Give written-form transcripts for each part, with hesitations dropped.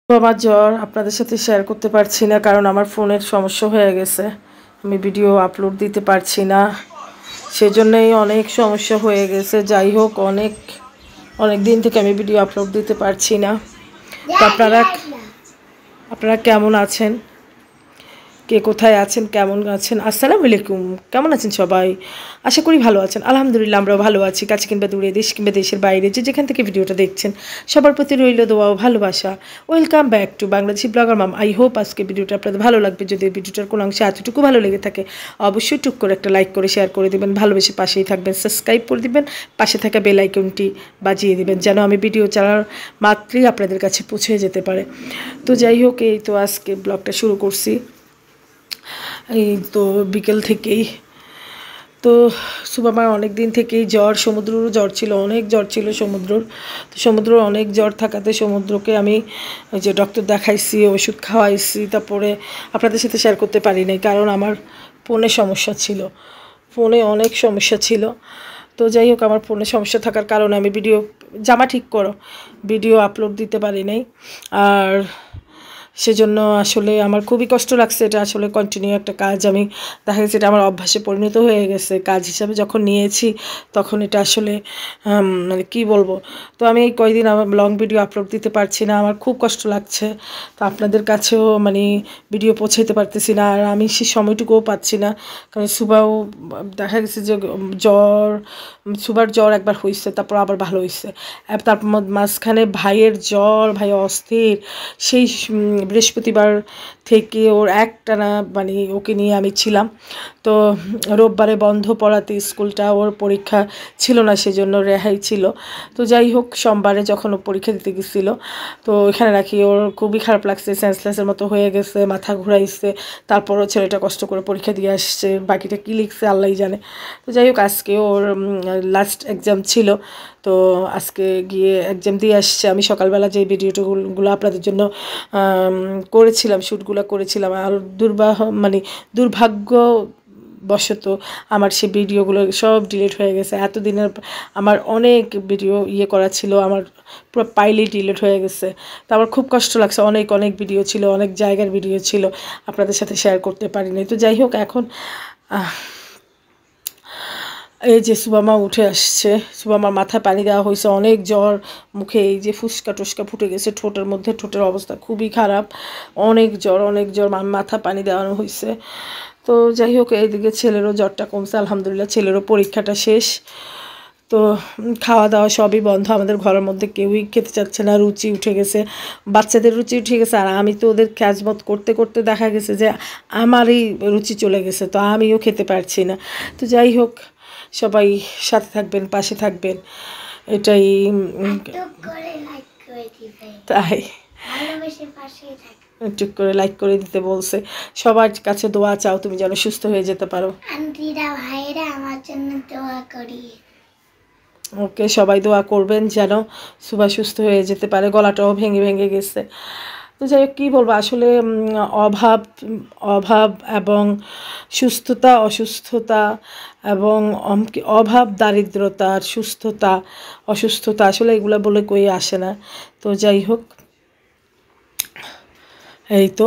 তো আমার জ্বর আপনাদের সাথে শেয়ার করতে পারছি না, কারণ আমার ফোনের সমস্যা হয়ে গেছে। আমি ভিডিও আপলোড দিতে পারছি না, সেজন্যই অনেক সমস্যা হয়ে গেছে। যাই হোক, অনেক দিন থেকে আমি ভিডিও আপলোড দিতে পারছি না। তো আপনারা কেমন আছেন? কে কোথায় আছেন, কেমন আছেন? আসসালামু আলাইকুম। কেমন আছেন সবাই? আশা করি ভালো আছেন। আলহামদুলিল্লাহ, আমরাও ভালো আছি। কাছে কিংবা দূরে, দেশ কিংবা দেশের বাইরে, যে যেখান থেকে ভিডিওটা দেখছেন, সবার প্রতি রইল দোয়া ও ভালোবাসা। Welcome back to Bangladeshi blogger Mam. I hope আজকে ভিডিওটা আপনাদের ভালো লাগবে। যদি ভিডিওটার কোনো অংশে এতটুকু ভালো লেগে থাকে, অবশ্যই টুক করে একটা লাইক করে শেয়ার করে দেবেন, ভালোবেসে পাশেই থাকবেন, সাবস্ক্রাইব করে দিবেন, পাশে থাকা বেল আইকনটি বাজিয়ে দিবেন, যেন আমি ভিডিও চালার মাত্রই আপনাদের কাছে পৌঁছে যেতে পারে। তো যাই হোক, এই তো আজকে ব্লগটা শুরু করছি। এই তো বিকেল থেকেই তো সুবামার অনেক দিন থেকেই জ্বর, সমুদ্রেরও জ্বর ছিল, অনেক জ্বর ছিল সমুদ্রর। তো সমুদ্রর অনেক জ্বর থাকাতে সমুদ্রকে আমি ওই যে ডক্টর দেখাইছি, ওষুধ খাওয়াইছি, তারপরে আপনাদের সাথে শেয়ার করতে পারি নাই, কারণ আমার ফোনে সমস্যা ছিল, ফোনে অনেক সমস্যা ছিল। তো যাই হোক, আমার ফোনে সমস্যা থাকার কারণে আমি জামা ঠিক করো ভিডিও আপলোড দিতে পারি নাই। আর সেজন্য আসলে আমার খুবই কষ্ট লাগছে। এটা আসলে কন্টিনিউ একটা কাজ, আমি দেখা গেছে এটা আমার অভ্যাসে পরিণত হয়ে গেছে। কাজ হিসাবে যখন নিয়েছি, তখন এটা আসলে মানে কী বলবো। তো আমি এই কয়দিন আমার লং ভিডিও আপলোড দিতে পারছি না, আমার খুব কষ্ট লাগছে। তো আপনাদের কাছেও মানে ভিডিও পৌঁছাইতে পারতেছি না, আর আমি সেই সময়টুকুও পাচ্ছি না। কারণ সুবাও দেখা গেছে যে সুবার জ্বর একবার হয়েছে, তারপর আবার ভালো হয়েছে। তারপর মাঝখানে ভাইয়ের জ্বর, ভাই অস্থির। সেই বৃহস্পতিবার থেকে ওর একটানা মানে ওকে নিয়ে আমি ছিলাম। তো রোববারে বন্ধ পড়াতে স্কুলটা, ওর পরীক্ষা ছিল না, সেজন্য রেহাই ছিল। তো যাই হোক, সোমবারে যখন ও পরীক্ষা দিতে গেছিল, তো ওইখানে রাখি ওর খুবই খারাপ লাগছে, সেন্সলেসের মতো হয়ে গেছে, মাথা ঘুরাইছে। তারপরও ছেলেটা কষ্ট করে পরীক্ষা দিয়ে আসছে, বাকিটা কী লিখছে আল্লাহই জানে। তো যাই হোক, আজকে ওর লাস্ট এক্সাম ছিল, তো আজকে গিয়ে এক্সাম দিয়ে আসছে। আমি সকালবেলা যে ভিডিওগুলো আপনাদের জন্য করেছিলাম, শ্যুটগুলো করেছিলাম, আর দুর্ভাগ্যবশত আমার সেই ভিডিওগুলো সব ডিলিট হয়ে গেছে। এতদিনের আমার অনেক ভিডিও করা ছিল, আমার পুরো পাইলেই ডিলিট হয়ে গেছে। তো আমার খুব কষ্ট লাগছে। অনেক ভিডিও ছিল, অনেক জায়গার ভিডিও ছিল, আপনাদের সাথে শেয়ার করতে পারিনি। তো যাই হোক, এখন এই যে সুবামা উঠে আসছে, সুবামার মাথায় পানি দেওয়া হয়েছে, অনেক জ্বর, মুখে এই যে ফুসকা টুসকা ফুটে গেছে, ঠোঁটের মধ্যে, ঠোঁটের অবস্থা খুবই খারাপ, অনেক জ্বর, মাথা পানি দেওয়ানো হয়েছে। তো যাই হোক, এইদিকে ছেলেরও জ্বরটা কমছে আলহামদুলিল্লাহ, ছেলেরও পরীক্ষাটা শেষ। তো খাওয়া দাওয়া সবই বন্ধ, আমাদের ঘরের মধ্যে কেউই খেতে চাচ্ছে না, রুচি উঠে গেছে, বাচ্চাদের রুচি উঠে গেছে। আর আমি তো ওদের খ্যাজমত করতে করতে দেখা গেছে যে আমারই রুচি চলে গেছে, তো আমিও খেতে পারছি না। তো যাই হোক, সবাই সাথে থাকবেন, পাশে থাকবেন, এটাই। তাই টুক করে লাইক করে দিতে বলছে। সবার কাছে দোয়া চাও তুমি যেন সুস্থ হয়ে যেতে পারো। আন্টিরা ভাইরা আমার জন্য দোয়া করি। ওকে, সবাই দোয়া করবেন যেন সুবা সুস্থ হয়ে যেতে পারে। গলাটাও ভেঙে গেছে। তো যাই হোক, কী বলবো আসলে, অভাব এবং সুস্থতা, অসুস্থতা এবং অভাব, দারিদ্রতা, সুস্থতা, অসুস্থতা, আসলে এগুলো বলে কই আসে না। তো যাই হোক, এই তো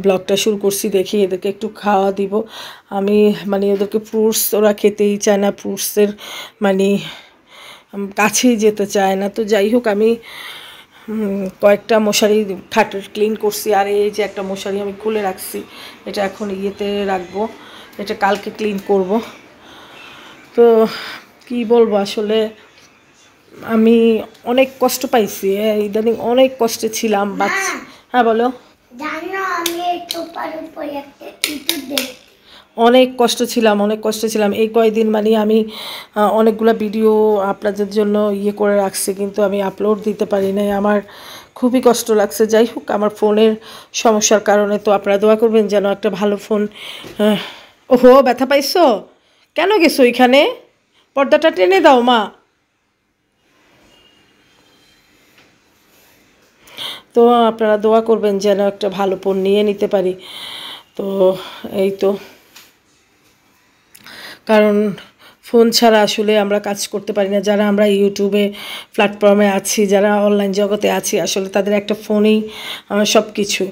ব্লগটা শুরু করছি। দেখি এদেরকে একটু খাওয়া দিব আমি, মানে ওদেরকে ফ্রুটস ওরা খেতেই চায় না, ফ্রুটসের মানে কাছেই যেতে চায় না। তো যাই হোক, আমি কয়েকটা মশারি খাটের ক্লিন করছি, আর এই যে একটা মশারি আমি খুলে রাখছি, এটা এখন রাখবো, এটা কালকে ক্লিন করব। তো কি বলবো আসলে, আমি অনেক কষ্ট পাইছি, ইদানিং অনেক কষ্টে ছিলাম। হ্যাঁ বলো। অনেক কষ্ট ছিলাম এই কয়দিন, মানে আমি অনেকগুলো ভিডিও আপনাদের জন্য করে রাখছি, কিন্তু আমি আপলোড দিতে পারি নাই, আমার খুবই কষ্ট লাগছে। যাই হোক, আমার ফোনের সমস্যার কারণে, তো আপনারা দোয়া করবেন যেন একটা ভালো ফোন। ওহো, ব্যথা পাইছো? কেন গেছো এখানে? পর্দাটা টেনে দাও মা। তো আপনারা দোয়া করবেন যেন একটা ভালো ফোন নিয়ে নিতে পারি। তো এই তো, কারণ ফোন ছাড়া আসলে আমরা কাজ করতে পারি না। যারা আমরা ইউটিউবে প্ল্যাটফর্মে আছি, যারা অনলাইন জগতে আছি, আসলে তাদের একটা ফোনেই সব কিছু।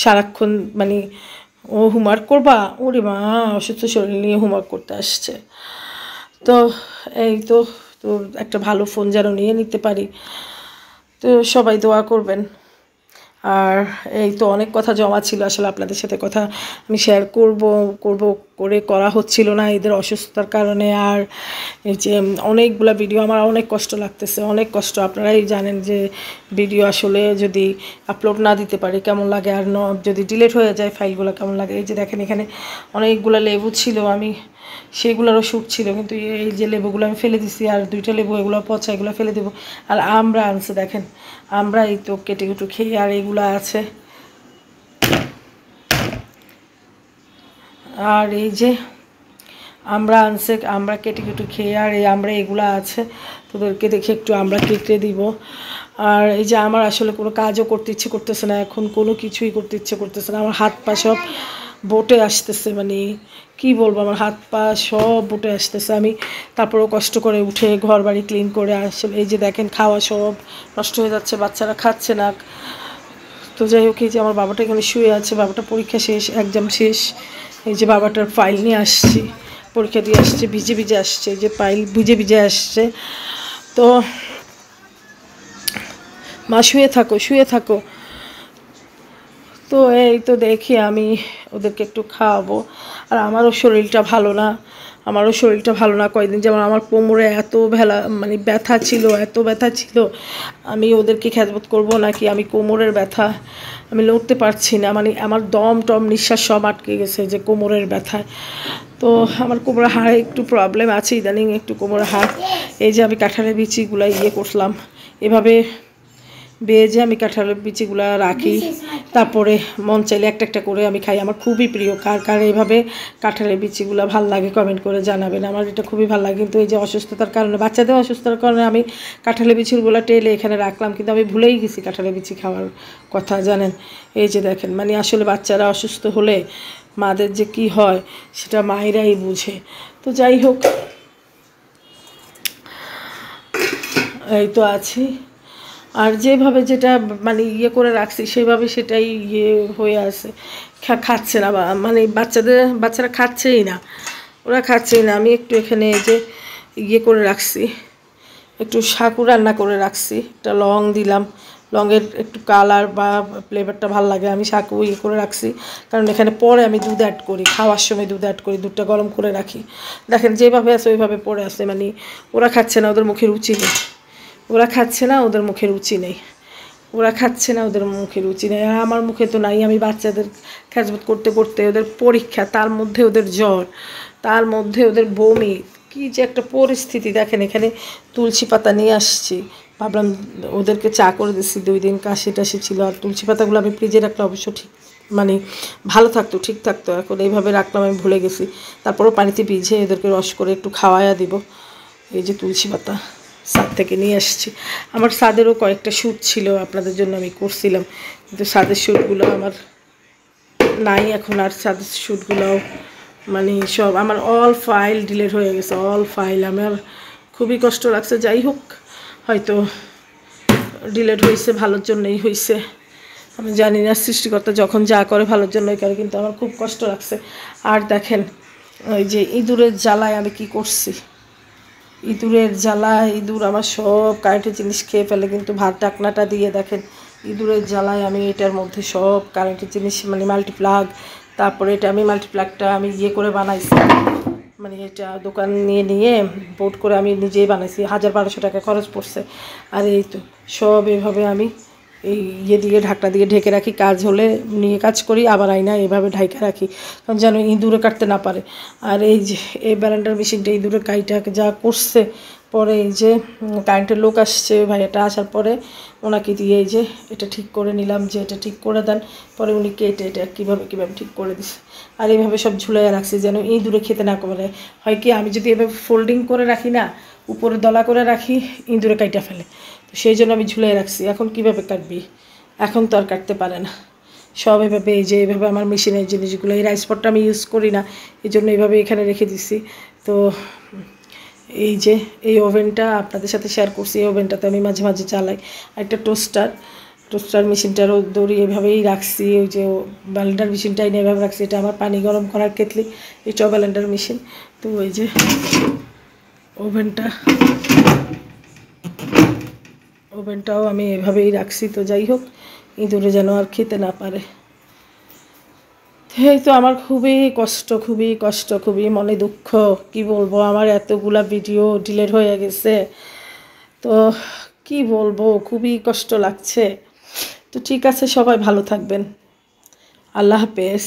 সারাক্ষণ মানে ও হোমওয়ার্ক করবা, ওরে মা অসুস্থ শরীর নিয়ে হোমওয়ার্ক করতে আসছে। তো এই তো তো একটা ভালো ফোন যেন নিয়ে নিতে পারি। তো সবাই দোয়া করবেন। আর এই তো অনেক কথা জমা ছিল, আসলে আপনাদের সাথে কথা আমি শেয়ার করা হচ্ছিল না এদের অসুস্থতার কারণে। আর এই যে অনেকগুলা ভিডিও, আমার অনেক কষ্ট লাগতেছে, অনেক কষ্ট। আপনারাই জানেন যে ভিডিও আসলে যদি আপলোড না দিতে পারি কেমন লাগে, আর যদি ডিলিট হয়ে যায় ফাইলগুলো কেমন লাগে। এই যে দেখেন এখানে অনেকগুলো লেবু ছিল, আমি সেগুলোরও শ্যুট ছিল, কিন্তু এই যে লেবুগুলো আমি ফেলে দিছি, আর 2টা লেবু এগুলো পচা, এগুলো ফেলে দেবো। আর আমরা আনছে দেখেন, আমরা এই তো কেটে কুটু খেয়ে, আর এগুলো আছে। আর এই যে আমরা আনছে, আমরা কেটে কুটু খেয়ে, আর এই আমরা এগুলো আছে, তোদেরকে দেখে একটু আমরা কেটে দিব। আর এই যে আমার আসলে কোনো কাজও করতে ইচ্ছে করতেছে না এখন, কোনো কিছুই করতে ইচ্ছে করতেছে না। আমার হাত পা সব বটে আসতেছে, মানে কি বলবো, আমার হাত পা সব বটে আসতেছে। আমি তারপরেও কষ্ট করে উঠে ঘর বাড়ি ক্লিন করে আসলে এই যে দেখেন খাওয়া সব নষ্ট হয়ে যাচ্ছে, বাচ্চারা খাচ্ছে না। তো যাই হোক, এই যে আমার বাবাটা এখানে শুয়ে আছে, বাবাটা পরীক্ষা শেষ, এক্সাম শেষ। এই যে বাবাটার ফাইল নিয়ে আসছি, পরীক্ষা দিয়ে আসছে, ভিজে ভিজে আসছে, এই যে ফাইল ভিজে ভিজে আসছে। তো মা শুয়ে থাকো, শুয়ে থাকো। তো এই তো দেখি আমি ওদেরকে একটু খাওয়াবো। আর আমারও শরীরটা ভালো না, কয়েকদিন যেমন আমার কোমরে এত মানে ব্যথা ছিল, এত ব্যথা ছিল। আমি ওদেরকে খেদমত করব নাকি, আমি কোমরের ব্যথা, আমি লড়তে পারছি না, মানে আমার দম টম নিঃশ্বাস সব আটকে গেছে যে কোমরের ব্যথায়। তো আমার কোমরের হাড়ে একটু প্রবলেম আছে ইদানিং, একটু কোমরের হাড়। এই যে আমি কাঁঠালের বিচিগুলো করলাম, এভাবে ভেজে আমি কাঁঠালের বিচিগুলো রাখি, তারপরে মন চাইলে একটা একটা করে আমি খাই। আমার খুবই প্রিয়। কার কার এইভাবে কাঁঠালের বিচিগুলো ভাল লাগে কমেন্ট করে জানাবেন, আমার এটা খুবই ভালো লাগে। কিন্তু এই যে অসুস্থতার কারণে, বাচ্চাদের অসুস্থতার কারণে আমি কাঁঠালের বিচিগুলো টেলে এখানে রাখলাম, কিন্তু আমি ভুলেই গেছি কাঁঠালের বিচি খাওয়ার কথা, জানেন। এই যে দেখেন, মানে আসলে বাচ্চারা অসুস্থ হলে মাদের যে কি হয় সেটা মায়েরাই বুঝে। তো যাই হোক, এই তো আছি। আর যেভাবে যেটা মানে করে রাখছি সেভাবে সেটাই হয়ে আছে, খাচ্ছে না, মানে বাচ্চারা খাচ্ছেই না, ওরা খাচ্ছেই না। আমি একটু এখানে এই যে করে রাখছি, একটু সাকু রান্না করে রাখছি, একটা লং দিলাম, লংয়ের একটু কালার বা ফ্লেভারটা ভালো লাগে। আমি সাকু করে রাখছি, কারণ এখানে পরে আমি দুধ অ্যাড করি, খাওয়ার সময় দুধ অ্যাড করি, দুধটা গরম করে রাখি। দেখেন যেভাবে আছে ওইভাবে পড়ে আছে, মানে ওরা খাচ্ছে না, ওদের মুখে রুচি নেই, ওরা খাচ্ছে না, ওদের মুখে রুচি নেই, ওরা খাচ্ছে না, ওদের মুখে রুচি নেই। আর আমার মুখে তো নাই। আমি বাচ্চাদের খেজমত করতে করতে, ওদের পরীক্ষা, তার মধ্যে ওদের জ্বর, তার মধ্যে ওদের বমি, কি যে একটা পরিস্থিতি। দেখেন এখানে তুলসী পাতা নিয়ে আসছি, ভাবলাম ওদেরকে চা করে দিচ্ছি, 2 দিন কাশি টাশি ছিল। আর তুলসী পাতাগুলো আমি ফ্রিজে রাখলে অবশ্য ঠিক মানে ভালো থাকতো, ঠিক থাকতো। এখন এইভাবে রাখলাম, আমি ভুলে গেছি। তারপরও পানিতে ভিজে এদেরকে রস করে একটু খাওয়াইয়া দিব। এই যে তুলসী পাতা ছাদ থেকে নিয়ে আসছি। আমার ছাদেরও কয়েকটা শ্যুট ছিল, আপনাদের জন্য আমি করছিলাম, কিন্তু ছাদের শ্যুটগুলো আমার নাই এখন। আর ছাদের শ্যুটগুলোও মানে সব আমার অল ফাইল ডিলিট হয়ে গেছে, অল ফাইল। আমার খুবই কষ্ট লাগছে। যাই হোক, হয়তো ডিলিট হয়েছে ভালোর জন্যই হয়েছে, আমি জানি না। সৃষ্টিকর্তা যখন যা করে ভালোর জন্যই করে, কিন্তু আমার খুব কষ্ট লাগছে। আর দেখেন ওই যে ইঁদুরের জ্বালায় আমি কি করছি, ইঁদুরের জ্বালায়, ইঁদুর আমার সব কারেন্টের জিনিস খেয়ে ফেলে। কিন্তু ভাত ঢাকনাটা দিয়ে দেখেন, ইঁদুরের জ্বালায় আমি এটার মধ্যে সব কারেন্টের জিনিস, মানে মাল্টিপ্লাগ, তারপরে এটা আমি মাল্টিপ্লাগটা আমি করে বানাইছি, মানে এটা দোকান নিয়ে বোর্ড করে আমি নিজেই বানাইছি, 1000-1200 টাকা খরচ পড়ছে। আর এই তো সব এভাবে আমি এই দিয়ে ঢাকনা দিয়ে ঢেকে রাখি, কাজ হলে নিয়ে কাজ করি, আবার আইনা এভাবে ঢাকা রাখি, কারণ যেন ইঁদুরে কাটতে না পারে। আর এই যে এই ব্যালেন্ডার মেশিনটা ইঁদুরের কাইটাকে যা করছে, পরে এই যে কারেন্টের লোক আসছে, ভাইয়াটা আসার পরে ওনাকে দিয়ে এই যে এটা ঠিক করে নিলাম, যে এটা ঠিক করে দেন। পরে উনি কেটে এটা কীভাবে ঠিক করে দিছে। আর এইভাবে সব ঝুলাইয়া রাখছি যেন ইঁদুরে খেতে না করে। হয় কি, আমি যদি এভাবে ফোল্ডিং করে রাখি না, উপরে দলা করে রাখি, ইঁদুরে কাইটা ফেলে, তো সেই জন্য আমি ঝুলাই রাখছি। এখন কীভাবে কাটবি, এখন তো আর কাটতে পারে না। সব এভাবে এই যে এইভাবে আমার মেশিনের জিনিসগুলো, এই রাইস পটটা আমি ইউজ করি না, এই জন্য এইভাবে এখানে রেখে দিছি। তো এই যে এই ওভেনটা আপনাদের সাথে শেয়ার করছি, এই ওভেনটাতে আমি মাঝে মাঝে চালাই। একটা টোস্টার মেশিনটারও দড়ি এভাবেই রাখছি, ওই যে ব্লেন্ডার মেশিনটাই নিয়ে এভাবে রাখছি। এটা আমার পানি গরম করার কেটলি, এটাও ব্লেন্ডার মেশিন। তো ওই যে ওভেনটাও আমি এভাবেই রাখছি। তো যাই হোক, ইঁদুরে যেন আর খেতে না পারে। এই তো আমার খুবই কষ্ট, খুবই মনে দুঃখ, কি বলবো, আমার এতগুলা ভিডিও ডিলিট হয়ে গেছে। তো কি বলবো, খুবই কষ্ট লাগছে। তো ঠিক আছে, সবাই ভালো থাকবেন, আল্লাহ হাফেজ।